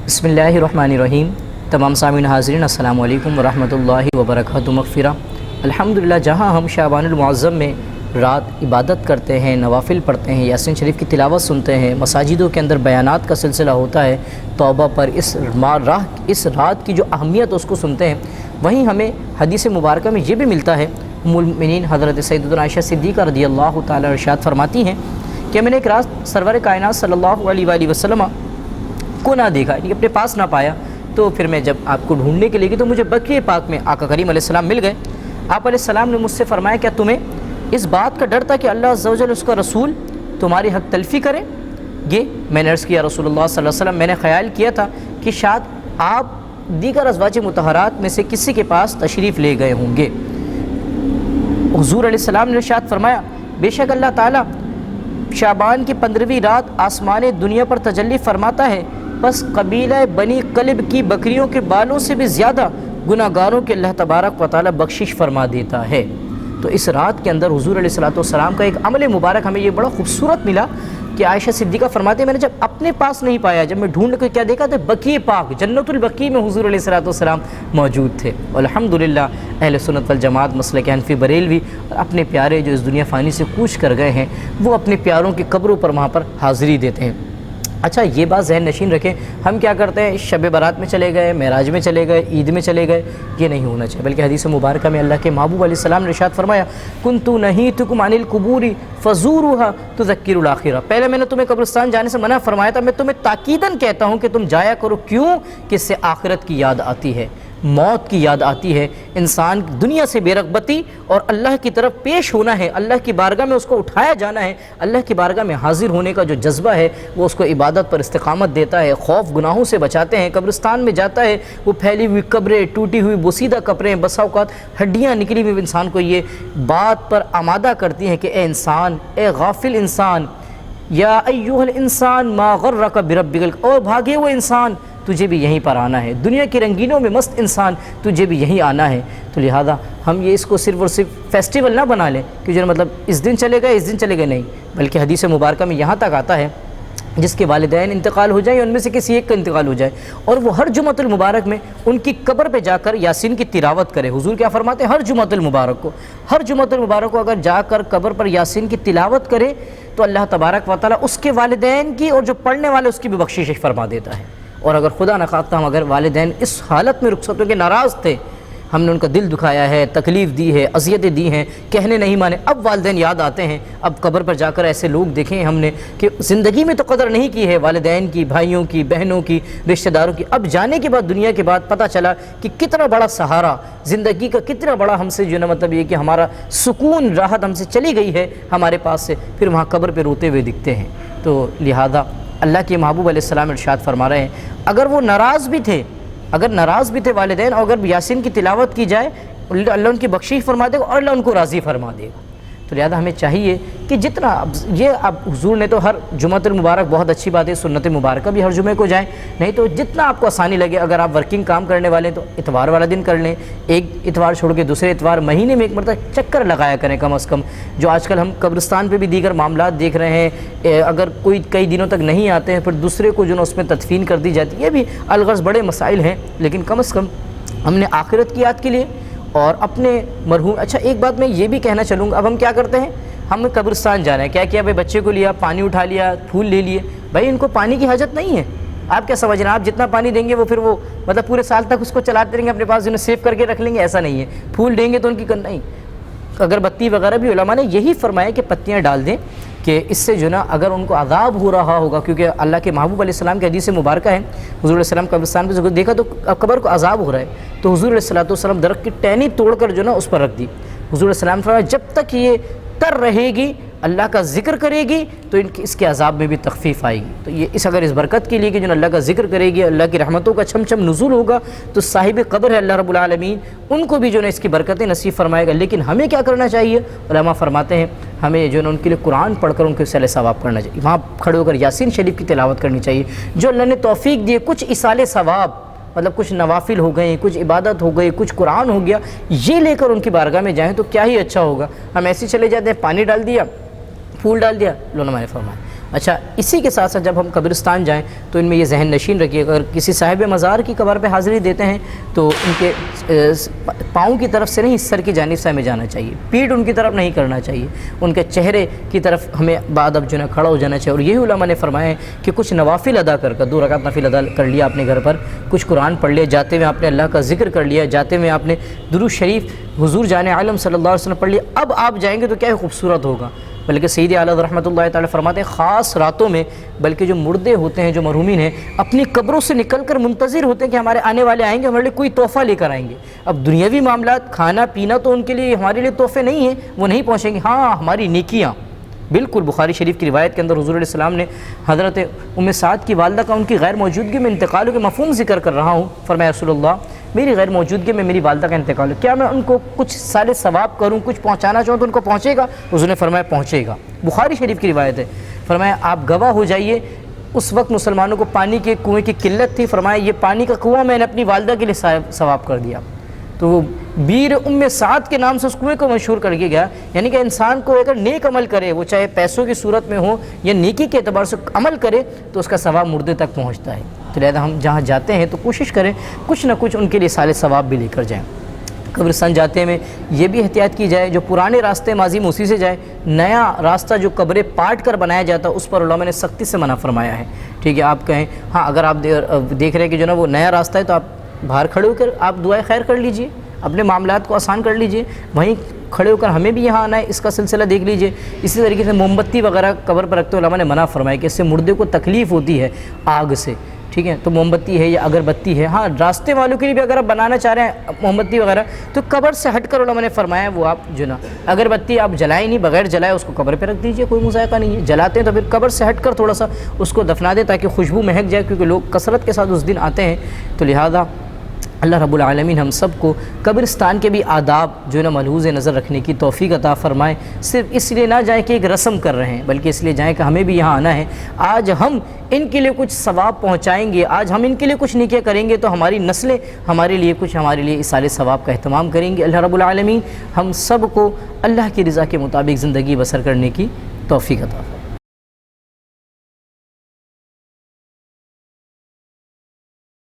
बिस्मिल्लाहिर्रहमानिर्रहीम। तमाम सामीन हाज़रीन अस्सलामु अलैकुम वरहमतुल्लाहि वबरकातुहू। मग़फ़िरा अल्हम्दुलिल्लाह। जहाँ हम शाबानुल मुअज़्ज़म में रात इबादत करते हैं, नवाफ़िल पढ़ते हैं, यासीन शरीफ की तिलावत सुनते हैं, मसाजिदों के अंदर बयानात का सिलसिला होता है तौबा पर, इस रात की जो अहमियत उसको सुनते हैं, वहीं हमें हदीस मुबारक में ये भी मिलता है। उम्मुल मोमिनीन हज़रत सैयदतुना आयशा सिद्दीक़ा रज़ियल्लाहु ताला इरशाद फरमाती हैं कि मैंने एक रात सरवर कायनात सल्लल्लाहु अलैहि वसल्लम को ना देखा, यानी अपने पास ना पाया। तो फिर मैं जब आपको ढूंढने के लिए गई तो मुझे बक़ीए पाक में आका करीम अलैहिस्सलाम मिल गए। आप अलैहिस्सलाम ने मुझसे फरमाया, क्या तुम्हें इस बात का डर था कि अल्लाह अज़्ज़ा व जल उसका रसूल तुम्हारी हक तलफ़ी करे? ये मैंने अर्ज़ किया रसूलुल्लाह सल्लल्लाहु अलैहि वसल्लम, मैंने ख़याल किया था कि शायद आप दीगर अज़वाज मुतहरात में से किसी के पास तशरीफ़ ले गए होंगे। हुज़ूर अलैहिस्सलाम ने इरशाद फरमाया, बेशक अल्लाह ताला शाबान की 15वीं रात आसमान दुनिया पर तजल्ली फरमाता है, बस कबीला बनी कल्ब की बकरियों के बालों से भी ज़्यादा गुनाहगारों के अल्लाह तबारक व तआला बख्शिश फरमा देता है। तो इस रात के अंदर हुज़ूर अलैहिस्सलातु वस्सलाम का एक अमल मुबारक हमें ये बड़ा खूबसूरत मिला कि आयशा सिद्दीक़ा फरमाते, मैंने जब अपने पास नहीं पाया, जब मैं ढूंढ कर क्या देखा तो बक़ीए पाक जन्नतुल बक़ी में हुज़ूर अलैहिस्सलातु वस्सलाम मौजूद थे। अल्हम्दुलिल्लाह अहले सुन्नत वल जमात मसलक हनफी बरेलवी अपने प्यारे जो इस दुनिया फ़ानी से कूच कर गए हैं, वो अपने प्यारों की कब्रों पर वहाँ पर हाज़िरी देते हैं। अच्छा, ये बात ज़हन नशीन रखें, हम क्या करते हैं, शब बारात में चले गए, मेराज में चले गए, ईद में चले गए, ये नहीं होना चाहिए। बल्कि हदीस मुबारक में अल्लाह के महबूब अलैहिस्सलाम ने इरशाद फरमाया, कुन्तु नहीतुकुम अनिल कुबूरी फ़ज़ूरुहा तुज़क्किरुल आखिरा। पहले मैंने तुम्हें कब्रिस्तान जाने से मना फरमाया था, मैं तुम्हें ताकीदन कहता हूँ कि तुम जाया करो। क्यों? कि इससे आखिरत की याद आती है, मौत की याद आती है। इंसान दुनिया से बेरग़बती और अल्लाह की तरफ पेश होना है, अल्लाह की बारगाह में उसको उठाया जाना है। अल्लाह की बारगाह में हाज़िर होने का जो जज्बा है वो उसको इबादत पर इस्तिक़ामत देता है, खौफ गुनाहों से बचाते हैं। कब्रिस्तान में जाता है, वो फैली हुई कब्रें, टूटी हुई बोसीदा कब्रें, बसा औक़ात हड्डियाँ निकली हुई इंसान को ये बात पर आमादा करती हैं कि ए इंसान, ए गाफिल इंसान, या अय्युहल इंसान मा गर्रका बिरब्बिकल, और भागे वो इंसान, तुझे भी यहीं पर आना है। दुनिया की रंगीनों में मस्त इंसान, तुझे भी यहीं आना है। तो लिहाजा हम ये इसको सिर्फ़ और सिर्फ फेस्टिवल ना बना लें कि जो मतलब इस दिन चले गए, नहीं, बल्कि हदीस मुबारक में यहाँ तक आता है जिसके वालिदैन इंतकाल हो जाए, उनमें से किसी एक का इंतकाल हो जाए, और वो हर जुमअतुल मुबारक में उनकी कब्र पे जाकर यासीन की तिलावत करे। हुजूर क्या फरमाते हैं, हर जुमअतुल मुबारक को अगर जाकर कब्र पर यासीन की तिलावत करे तो अल्लाह तबारक व तआला उसके वालिदैन की और जो पढ़ने वाले उसकी भी बख्शिश फरमा देता है। और अगर खुदा न खास्ता हम अगर वालिदैन इस हालत में रुखसत होकर नाराज़ थे, हमने उनका दिल दुखाया है, तकलीफ़ दी है, अज़ियतें दी हैं, कहने नहीं माने, अब वालिदैन याद आते हैं। अब कब्र पर जाकर ऐसे लोग देखे हैं हमने कि ज़िंदगी में तो कदर नहीं की है वालिदैन की, भाइयों की, बहनों की, रिश्तेदारों की। अब जाने के बाद, दुनिया के बाद पता चला कि कितना बड़ा सहारा ज़िंदगी का, कितना बड़ा हमसे जो है मतलब ये कि हमारा सुकून, राहत हमसे चली गई है हमारे पास से, फिर वहाँ कब्र पर रोते हुए दिखते हैं। तो लिहाजा अल्लाह के महबूब अलैहिस्सलाम इरशाद फरमा रहे हैं, अगर वो नाराज़ भी थे वालिदैन, और अगर यासीन की तिलावत की जाए, अल्लाह उनकी बख्शिश फरमा देगा और अल्लाह उनको राज़ी फरमा देगा। तो लिहाजा हमें चाहिए कि जितना अब हुजूर ने तो हर जुमअतुल मुबारक, बहुत अच्छी बात है, सुन्नत मुबारक भी हर जुमे को जाएं, नहीं तो जितना आपको आसानी लगे। अगर आप वर्किंग काम करने वाले हैं तो इतवार वाला दिन कर लें, एक इतवार छोड़ के दूसरे इतवार, महीने में एक मरतबा चक्कर लगाया करें कम अज़ कम। जो आजकल हम कब्रिस्तान पे भी दीगर मामलात देख रहे हैं, अगर कोई कई दिनों तक नहीं आते हैं, फिर दूसरे को जो है उसमें तदफीन कर दी जाती है, ये भी अलगर्ज़ बड़े मसाइल हैं। लेकिन कम अज़ कम हमने आखिरत की याद के लिए और अपने मरहूम। अच्छा, एक बात मैं ये भी कहना चलूँगा, अब हम क्या करते हैं, हमें कब्रिस्तान जाना है, क्या किया भाई, बच्चे को लिया, पानी उठा लिया, फूल ले लिए। भाई इनको पानी की हाजत नहीं है। आप क्या समझ रहे हैं, आप जितना पानी देंगे वो फिर वो मतलब पूरे साल तक उसको चलाते रहेंगे, अपने पास जिन्हें सेव करके रख लेंगे, ऐसा नहीं है। फूल देंगे तो उनकी नहीं, अगरबत्ती वगैरह भी उलमा ने यही फरमाया कि पत्तियाँ डाल दें, कि इससे जो ना अगर उनको अज़ाब हो रहा होगा, क्योंकि अल्लाह के महबूब अलैहिस्सलाम की हदीस मुबारक है, हुज़ूर अलैहिस्सलाम कब्रिस्तान पे देखा तो कब्र को अज़ाब हो रहा है, तो हुज़ूर अलैहिस्सलाम दरख्त की टहनी तोड़कर जो ना उस पर रख दी। हुज़ूर अलैहिस्सलाम फरमाया, जब तक ये तर रहेगी, अल्लाह का ज़िक्र करेगी, तो इसके अज़ाब में भी तख़फ़ीफ़ आएगी। तो ये अगर इस बरकत के लिए कि जो अल्लाह का ज़िक्र करेगी, अल्लाह की रहमतों का छमछम नुज़ूल होगा, तो साहिब क़ब्र है अल्लाह रब्बुल आलमीन, उनको भी जो है इसकी बरकतें नसीब फरमाएगा। लेकिन हमें क्या करना चाहिए, उलमा फरमाते हैं, हमें जो है उनके लिए कुरान पढ़कर उनके सले सवाब करना चाहिए, वहाँ खड़े होकर यासीन शरीफ की तिलावत करनी चाहिए। जो अल्लाह ने तौफ़ीक दी है, कुछ इसाले सवाब, मतलब कुछ नवाफिल हो गए, कुछ इबादत हो गई, कुछ कुरान हो गया, ये लेकर उनकी बारगाह में जाएँ तो क्या ही अच्छा होगा। हम ऐसे चले जाते हैं, पानी डाल दिया, फूल डाल दिया, लोना मैंने फरमाया اچھا، اسی کے ساتھ ساتھ جب ہم قبرستان جائیں تو ان میں یہ ذہن نشین رکھیے، اگر کسی صاحب مزار کی قبر پہ حاضری دیتے ہیں تو ان کے پاؤں کی طرف سے نہیں، سر کی جانب سے ہمیں جانا چاہیے، پیٹھ ان کی طرف نہیں کرنا چاہیے، ان کے چہرے کی طرف ہمیں بعد جو ہے کھڑا ہو جانا چاہیے۔ اور یہی علماء نے فرمایا ہے کہ کچھ نوافل ادا کر 2 رکعت نفل ادا کر لیا اپنے گھر پر، کچھ قرآن پڑھ لیا، جاتے ہوئے آپ نے اللہ کا ذکر کر لیا، جاتے ہوئے آپ نے درود شریف حضور جان عالم صلی اللہ علیہ وسلم پڑھ لیا، اب آپ جائیں گے تو کیا خوبصورت ہوگا۔ بلکہ سید اعلیٰ رحمۃ اللہ تعالی فرماتے ہیں خاص راتوں میں بلکہ جو مردے ہوتے ہیں، جو مرحومین ہیں، اپنی قبروں سے نکل کر منتظر ہوتے ہیں کہ ہمارے آنے والے آئیں گے، ہمارے لیے کوئی تحفہ لے کر آئیں گے۔ اب دنیاوی معاملات، کھانا پینا تو ان کے لیے، ہمارے لیے تحفے نہیں ہیں، وہ نہیں پہنچیں گے، ہاں ہماری نیکیاں۔ بالکل بخاری شریف کی روایت کے اندر حضور علیہ السلام نے حضرت ام سعد کی والدہ کا ان کی غیر موجودگی میں انتقال کے مفہوم ذکر کر رہا ہوں، فرمایا رسول اللہ میری غیر موجودگی میں میری والدہ کا انتقال ہے، کیا میں ان کو کچھ سال ثواب کروں، کچھ پہنچانا چاہوں تو ان کو پہنچے گا؟ حضور نے فرمایا پہنچے گا۔ بخاری شریف کی روایت ہے، فرمایا آپ گواہ ہو جائیے، اس وقت مسلمانوں کو پانی کے کنویں کی قلت تھی، فرمایا یہ پانی کا کنواں میں نے اپنی والدہ کے لیے ثواب کر دیا، تو وہ بیر ام سعد کے نام سے اس کنویں کو مشہور کر کے گیا۔ یعنی کہ انسان کو اگر نیک عمل کرے، وہ چاہے پیسوں کی صورت میں ہو یا نیکی کے اعتبار سے عمل کرے، تو اس کا ثواب مردے تک پہنچتا ہے۔ تو لہذا ہم جہاں جاتے ہیں تو کوشش کریں کچھ نہ کچھ ان کے لیے سال ثواب بھی لے کر جائیں۔ قبرستان جاتے میں یہ بھی احتیاط کی جائے، جو پرانے راستے ماضی میں اسی سے جائے، نیا راستہ جو قبریں پاٹ کر بنایا جاتا ہے اس پر علماء نے سختی سے منع فرمایا ہے۔ ٹھیک ہے، آپ کہیں ہاں اگر آپ دیکھ رہے ہیں کہ جو نا وہ نیا راستہ ہے تو آپ باہر کھڑے ہو کر آپ دعائے خیر کر لیجئے، اپنے معاملات کو آسان کر لیجئے، وہیں کھڑے ہو کر ہمیں بھی یہاں آنا ہے، اس کا سلسلہ دیکھ لیجئے۔ اسی طریقے سے موم بتی وغیرہ قبر پر رکھتے علماء نے منع فرمایا کہ اس سے مردے کو تکلیف ہوتی ہے آگ سے، ٹھیک ہے، تو موم بتی ہے یا اگربتی ہے، ہاں راستے والوں کے لیے بھی اگر آپ بنانا چاہ رہے ہیں موم بتی وغیرہ تو قبر سے ہٹ کر علماء نے فرمایا وہ آپ جو نا اگربتی آپ جلائیں نہیں، بغیر جلائے اس کو قبر پہ رکھ دیجئے، کوئی مذائقہ نہیں ہے۔ جلاتے ہیں تو پھر قبر سے ہٹ کر تھوڑا سا اس کو دفنا دیں تاکہ خوشبو مہک جائے، کیونکہ لوگ کثرت کے ساتھ اس دن آتے ہیں۔ تو لہذا اللہ رب العالمین ہم سب کو قبرستان کے بھی آداب جو ہے نا ملحوظ نظر رکھنے کی توفیق عطا فرمائے۔ صرف اس لیے نہ جائیں کہ ایک رسم کر رہے ہیں، بلکہ اس لیے جائیں کہ ہمیں بھی یہاں آنا ہے، آج ہم ان کے لیے کچھ ثواب پہنچائیں گے، آج ہم ان کے لیے کچھ نیکیاں کریں گے تو ہماری نسلیں ہمارے لیے ایصال ثواب کا اہتمام کریں گے۔ اللہ رب العالمین ہم سب کو اللہ کی رضا کے مطابق زندگی بسر کرنے کی توفیق عطا فرمائے۔